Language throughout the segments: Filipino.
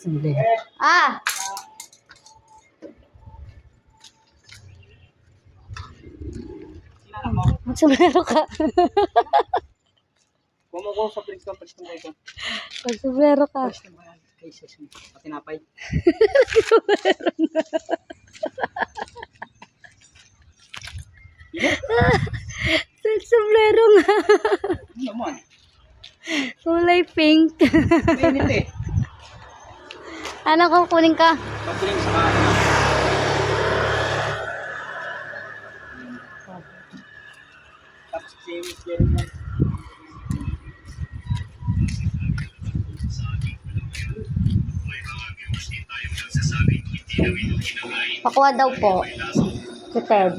Sombrero. Ah! Sombrero ka. Kumukuha sa Prince Complex ng kayo. Sombrero ka. Kay sis mo. Patinapay. Sombrero nga. Ano naman? Kulay pink. Mainit eh. Ano kung kunin ka? Pag-drink sa kain. Tapos series yan naman. Pakuha daw po. Si Ted.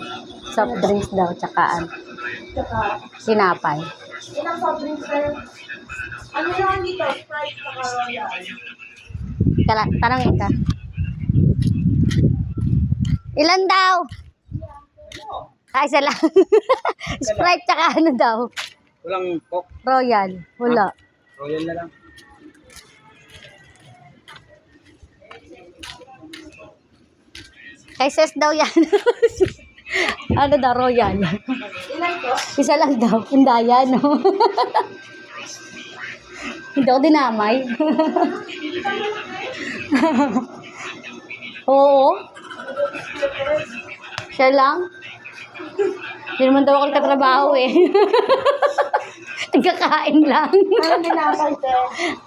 Soft drinks daw, tsaka sinapay. Ilang soft drinks sir? Ano lang dito? Sprite saka Royal. Tanongin ka. Ilan daw? Isa lang. Sprite tsaka ano daw? Walang Coke. Royal. Wala. Royal na lang. Kay Ses daw yan. Ano daw, Royal? Ilan to? Isa lang daw. Pundaya, no? Hindi ako dinamay. Oo. Siya lang. Hindi naman daw ako katrabaho eh. Nagkakain lang. Ano binasal sir?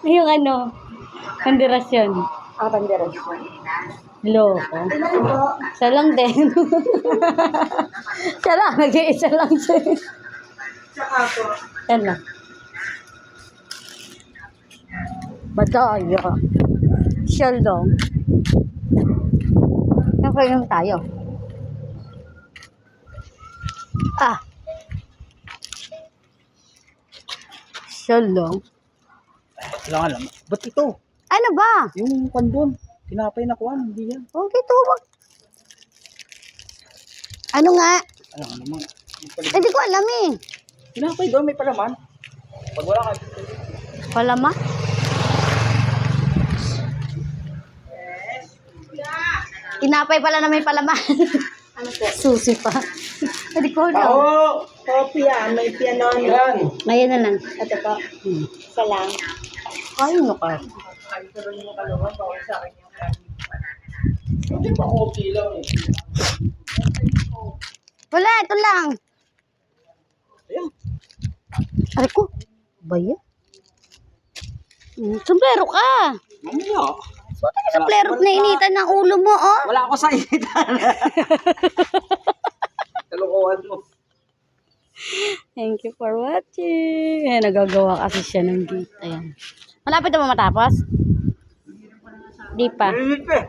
Yung ano, kandirasyon. Ang pandirasyon. Loko. Ilan po? Siya lang din. Siya lang, nag-iisa lang siya. Saka po. Yan lang. Badaya. Siya lang. Nakainom tayo. Ah. Siya lang. Wala nga lang. Ba't ito? Ano ba? Yung kandon. Tinapay na kuhan. Hindi yan. Huwag ito, wag. Ano nga? Ano naman? Hindi ko alam eh. Tinapay doon. May palaman. Pag wala ka. Palama? Tinapay pala na may palaman. Ano po? Susi pa. Hindi ko alam. Oo! Coffee yan. May pianon. Yan! Ngayon na lang. Ito po. Isa lang. Ayun ka. Hindi pa okay lang eh. Wala, ito lang. Ayan. Aray ko. Baya? Sombrero ka. Mamaya. Suot ka sombrero na initan ng ulo mo, oh. Wala ako sa initan. Kalukuhan mo. Thank you for watching. Ayan, nagagawa kasi siya ng gate. Ayan. Malapit na ba matapos? Di pa. Mainit eh.